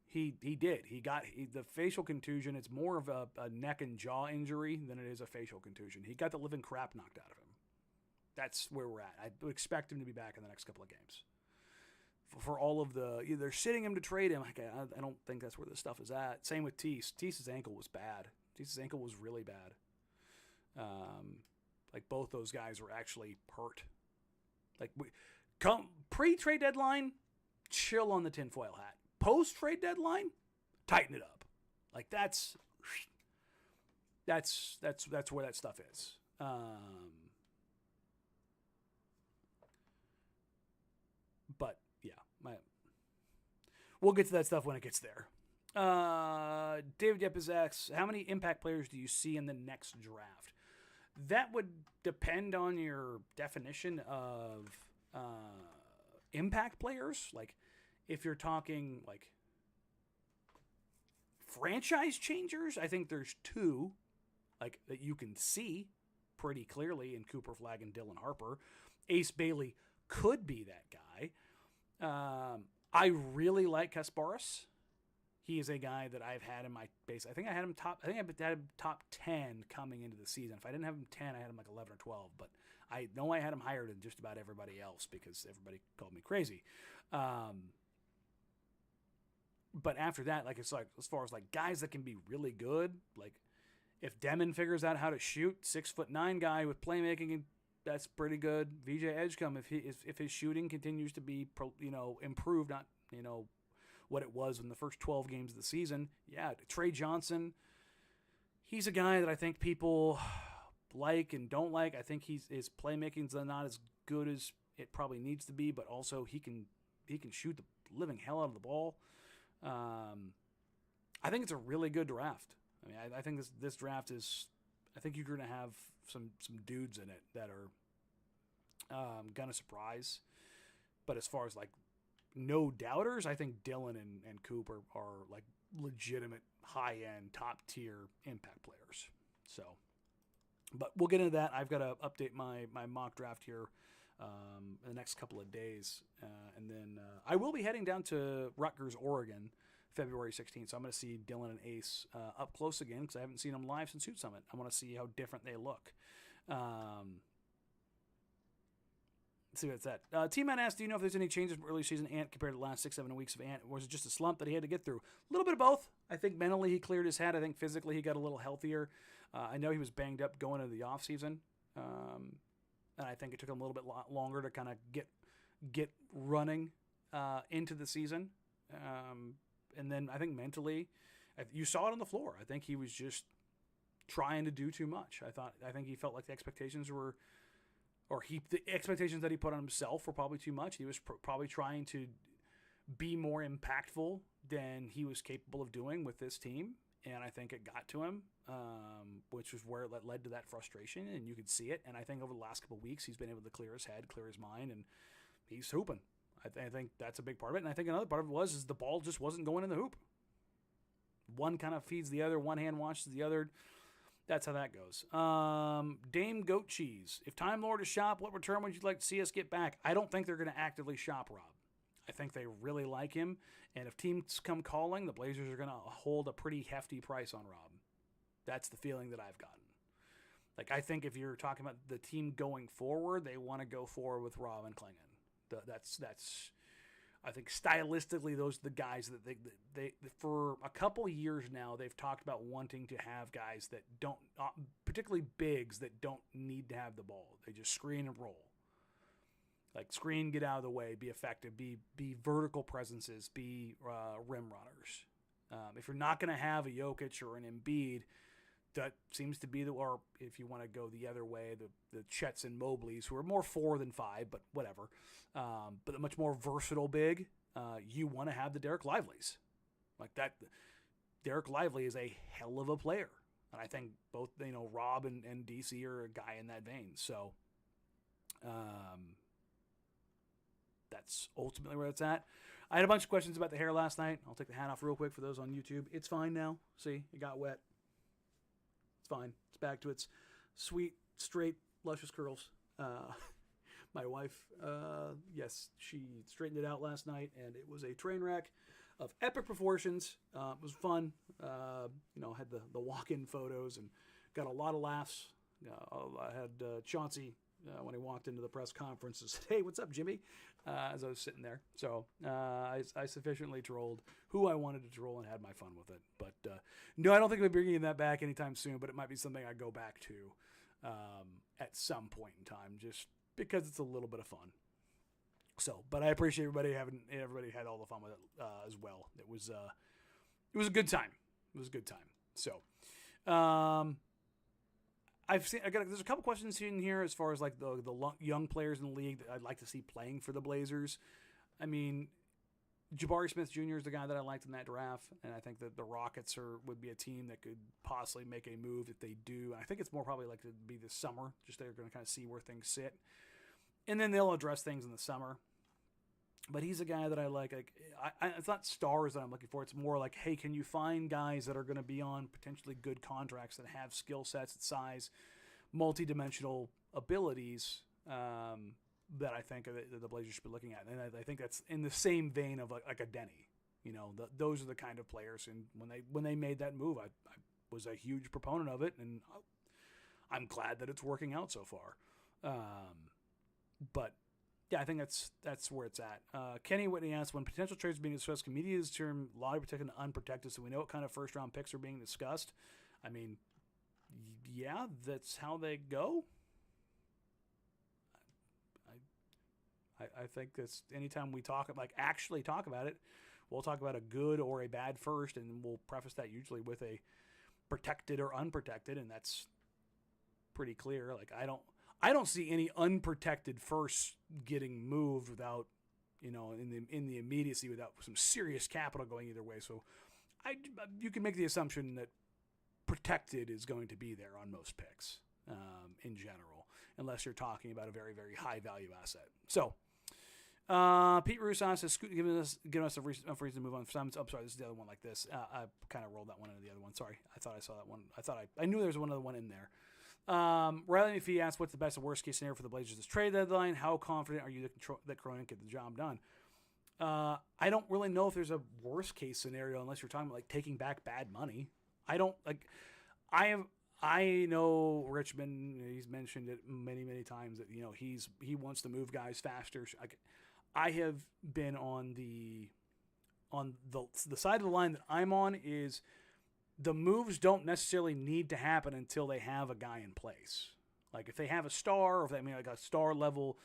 He did. He got the facial contusion. It's more of a neck and jaw injury than it is a facial contusion. He got the living crap knocked out of him. That's where we're at. I would expect him to be back in the next couple of games. For all of the, either sitting him to trade him, I don't think that's where this stuff is at. Same with Tease. Tease's ankle was bad. Tease's ankle was really bad. Like, both those guys were actually hurt. Like, pre-trade deadline, chill on the tinfoil hat. Post-trade deadline, tighten it up. Like, that's where that stuff is. But yeah, we'll get to that stuff when it gets there. David Yepes asks, how many impact players do you see in the next draft? That would depend on your definition of impact players. Like, if you're talking like franchise changers, I think there's two like that you can see pretty clearly in Cooper Flagg and Dylan Harper. Ace Bailey could be that guy. I really like Kasparis. He is a guy that I've had in my base. I think I had him top 10 coming into the season. If I didn't have him 10, I had him like 11 or 12. But I know I had him higher than just about everybody else because everybody called me crazy. But after that, like, it's like, as far as like guys that can be really good, like if Demon figures out how to shoot, 6'9" guy with playmaking, that's pretty good. VJ Edgecombe, if his shooting continues to be improved, not what it was in the first 12 games of the season. Yeah, Trey Johnson, he's a guy that I think people like and don't like. I think his playmaking's not as good as it probably needs to be, but also he can shoot the living hell out of the ball. I think it's a really good draft. I mean, I think this draft is. I think you're going to have some dudes in it that are going to surprise. But as far as like no doubters, I think Dylan and Cooper are like legitimate high end top tier impact players. So, but we'll get into that. I've got to update my mock draft here in the next couple of days, and then I will be heading down to Rutgers, Oregon, February 16th. So I'm going to see Dylan and Ace up close again because I haven't seen them live since Hoot Summit. I want to see how different they look. Let's see what it's at. T-Man asked, do you know if there's any changes from early season Ant compared to the last 6-7 weeks of Ant? Or was it just a slump that he had to get through? A little bit of both. I think mentally he cleared his head. I think physically he got a little healthier. I know he was banged up going into the offseason. And I think it took him a little bit longer to kind of get running into the season. And then I think mentally, you saw it on the floor. I think he was just trying to do too much. I think he felt like the expectations were, the expectations that he put on himself were probably too much. He was probably trying to be more impactful than he was capable of doing with this team. And I think it got to him, which was where it led to that frustration, and you could see it. And I think over the last couple of weeks, he's been able to clear his head, clear his mind, and he's hooping. I think that's a big part of it. And I think another part of it is the ball just wasn't going in the hoop. One kind of feeds the other, one hand washes the other. That's how that goes. Dame Goat Cheese. If Time Lord is shop, what return would you like to see us get back? I don't think they're going to actively shop Rob. I think they really like him. And if teams come calling, the Blazers are going to hold a pretty hefty price on Rob. That's the feeling that I've gotten. Like, I think if you're talking about the team going forward, they want to go forward with Rob and Clingan. That's. I think stylistically, those are the guys that they for a couple years now, they've talked about wanting to have guys that don't, particularly bigs, that don't need to have the ball. They just screen and roll. Like, screen, get out of the way, be effective, be vertical presences, be rim runners. If you're not going to have a Jokic or an Embiid, that seems to be or if you want to go the other way, the Chets and Mobleys, who are more 4 than 5, but whatever. But a much more versatile big, you want to have the Derek Lively's. Like that, Derek Lively is a hell of a player. And I think both, Rob and DC are a guy in that vein. So, that's ultimately where it's at. I had a bunch of questions about the hair last night. I'll take the hat off real quick for those on YouTube. It's fine now. See, it got wet. It's fine. It's back to its sweet, straight, luscious curls. My wife, yes, she straightened it out last night, and it was a train wreck of epic proportions. It was fun. Had the walk-in photos and got a lot of laughs. I had Chauncey when he walked into the press conference and said, "Hey, what's up, Jimmy?" As I was sitting there. So I sufficiently trolled who I wanted to troll and had my fun with it. But no, I don't think we'll be bringing that back anytime soon, but it might be something I go back to at some point in time, just because it's a little bit of fun. So, but I appreciate everybody had all the fun with it as well. It was a good time. It was a good time. So, there's a couple questions in here as far as like the young players in the league that I'd like to see playing for the Blazers. I mean, Jabari Smith Jr. is the guy that I liked in that draft, and I think that the Rockets would be a team that could possibly make a move if they do. I think it's more probably likely to be this summer, just they're going to kind of see where things sit. And then they'll address things in the summer. But he's a guy that I like. It's not stars that I'm looking for. It's more like, hey, can you find guys that are going to be on potentially good contracts that have skill sets and size, multi-dimensional abilities that I think the Blazers should be looking at. And I think that's in the same vein of like a Denny. Those are the kind of players. And when they made that move, I was a huge proponent of it, and I'm glad that it's working out so far. But yeah, I think that's where it's at. Kenny Whitney asks, when potential trades are being discussed, can media use the term lottery protected and unprotected, so we know what kind of first-round picks are being discussed? I mean, yeah, that's how they go. I think that's anytime we actually talk about it, we'll talk about a good or a bad first, and we'll preface that usually with a protected or unprotected, and that's pretty clear. Like I don't see any unprotected firsts getting moved without, in the immediacy, without some serious capital going either way. So you can make the assumption that protected is going to be there on most picks in general, unless you're talking about a very, very high value asset. So Pete Rousseau says, Scoot giving us a reason to move on. I'm sorry, this is the other one like this. I kind of rolled that one into the other one. Sorry, I thought I saw that one. I knew there was one other one in there. Riley McPhee asked, what's the best and worst case scenario for the Blazers this trade deadline? How confident are you that Cronin get the job done? I don't really know if there's a worst case scenario unless you're talking about like taking back bad money. I know Richmond, he's mentioned it many, many times that, he wants to move guys faster. I have been on the side of the line that I'm on is the moves don't necessarily need to happen until they have a guy in place. Like if they have a star, or if they like a star level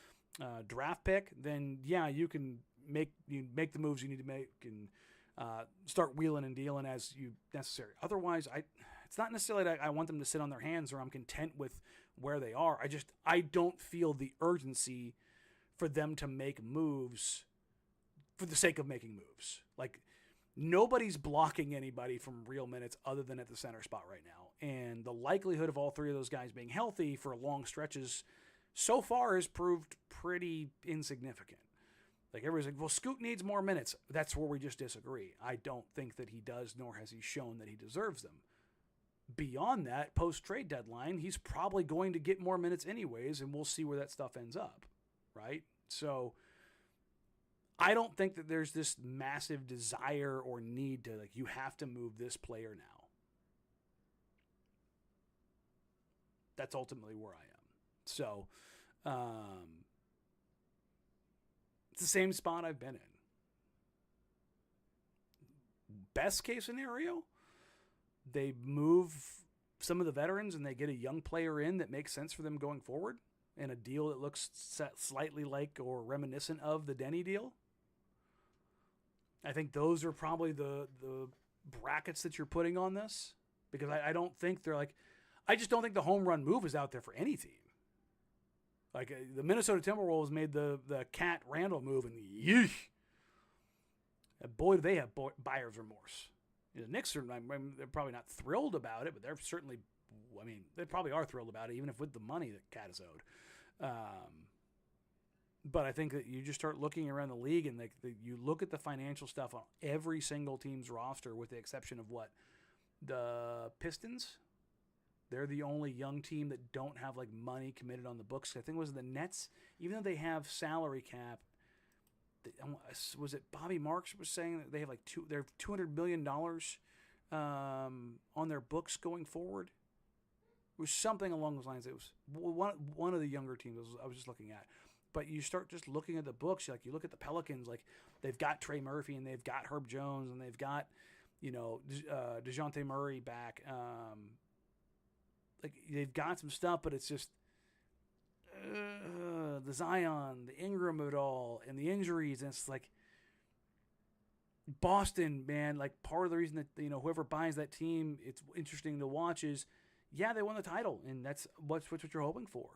draft pick, then yeah, you can make the moves you need to make and start wheeling and dealing as you necessary. Otherwise, it's not necessarily that I want them to sit on their hands or I'm content with where they are. I don't feel the urgency for them to make moves for the sake of making moves. Like nobody's blocking anybody from real minutes other than at the center spot right now. And the likelihood of all three of those guys being healthy for long stretches so far has proved pretty insignificant. Like everybody's like, well, Scoot needs more minutes. That's where we just disagree. I don't think that he does, nor has he shown that he deserves them. Beyond that, post-trade deadline, he's probably going to get more minutes anyways, and we'll see where that stuff ends up, right? So I don't think that there's this massive desire or need to, you have to move this player now. That's ultimately where I am. So it's the same spot I've been in. Best case scenario, they move some of the veterans and they get a young player in that makes sense for them going forward, and a deal that looks slightly like or reminiscent of the Denny deal. I think those are probably the brackets that you're putting on this, because I don't think I just don't think the home run move is out there for any team. Like the Minnesota Timberwolves made the Cat Randall move, and yeesh, boy, do they have buyer's remorse. The Knicks are, they're probably not thrilled about it, but they're certainly, they probably are thrilled about it, even if with the money that Cat is owed. But I think that you just start looking around the league and you look at the financial stuff on every single team's roster, with the exception of the Pistons. They're the only young team that don't have money committed on the books. I think it was the Nets, even though they have salary cap. Was it Bobby Marks was saying that they have they're $200 million on their books going forward? It was something along those lines. It was one of the younger teams I was just looking at. But you start just looking at the books, you look at the Pelicans, they've got Trey Murphy and they've got Herb Jones and they've got, DeJounte Murray back. They've got some stuff, but it's just the Zion, the Ingram of it all, and the injuries. And it's Boston, man, part of the reason that, whoever buys that team, it's interesting to watch is, yeah, they won the title, and that's what you're hoping for.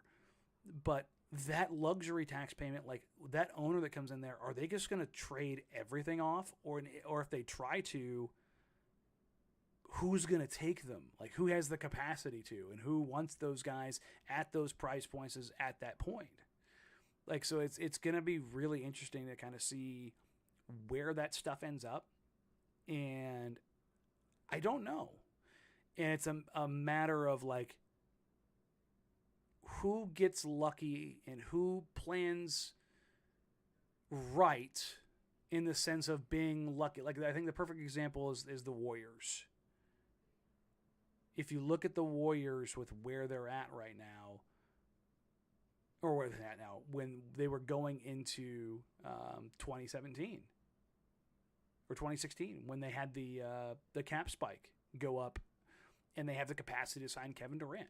But that luxury tax payment, like that owner that comes in there, are they just going to trade everything off, or if they try to, who's going to take them? Like, who has the capacity to, and who wants those guys at those price points is at that point? Like, so it's going to be really interesting to kind of see where that stuff ends up, and I don't know. And it's a matter of like who gets lucky and who plans right in the sense of being lucky. Like, I think the perfect example is the Warriors. If you look at the Warriors with where they're at right now, or where they're at now, when they were going into 2017 or 2016, when they had the cap spike go up, and they have the capacity to sign Kevin Durant.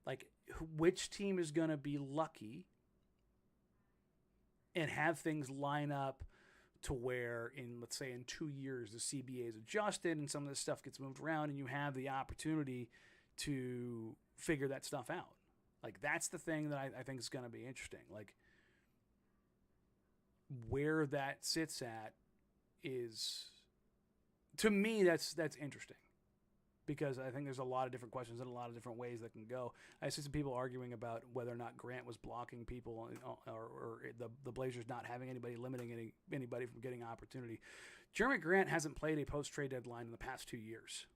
Like, which team is going to be lucky and have things line up to where let's say in 2 years, the CBA is adjusted and some of this stuff gets moved around and you have the opportunity to figure that stuff out. Like, that's the thing that I think is going to be interesting. Like, where that sits at is, to me, that's interesting. Because I think there's a lot of different questions and a lot of different ways that can go. I see some people arguing about whether or not Grant was blocking people, or the Blazers not having anybody, limiting anybody from getting opportunity. Jeremy Grant hasn't played a post-trade deadline in the past 2 years.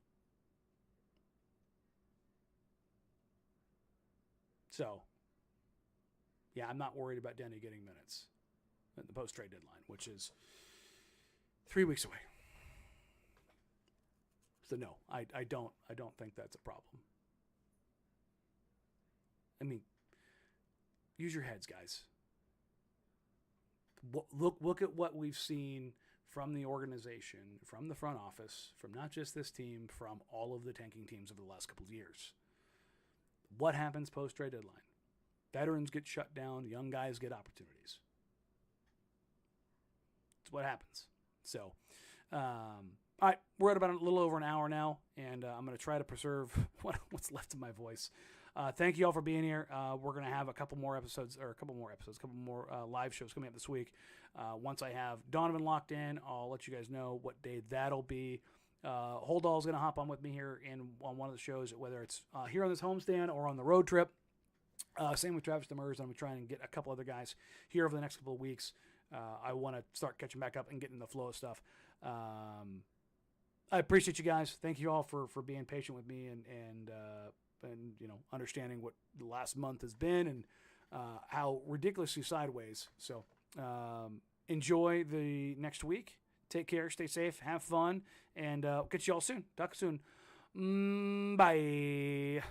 So, yeah, I'm not worried about Danny getting minutes at the post-trade deadline, which is 3 weeks away. So no, I don't think that's a problem. I mean, use your heads, guys. Look at what we've seen from the organization, from the front office, from not just this team, from all of the tanking teams over the last couple of years. What happens post-trade deadline? Veterans get shut down. Young guys get opportunities. It's what happens. So, all right, we're at about a little over an hour now, and I'm going to try to preserve what's left of my voice. Thank you all for being here. We're going to have a couple more live shows coming up this week. Once I have Donovan locked in, I'll let you guys know what day that'll be. Holdall's going to hop on with me here on one of the shows, whether it's here on this homestand or on the road trip. Same with Travis Demers. I'm going to try and get a couple other guys here over the next couple of weeks. I want to start catching back up and getting in the flow of stuff. I appreciate you guys. Thank you all for being patient with me and understanding what the last month has been and how ridiculously sideways. So enjoy the next week. Take care. Stay safe. Have fun. And get you all soon. Talk soon. Bye.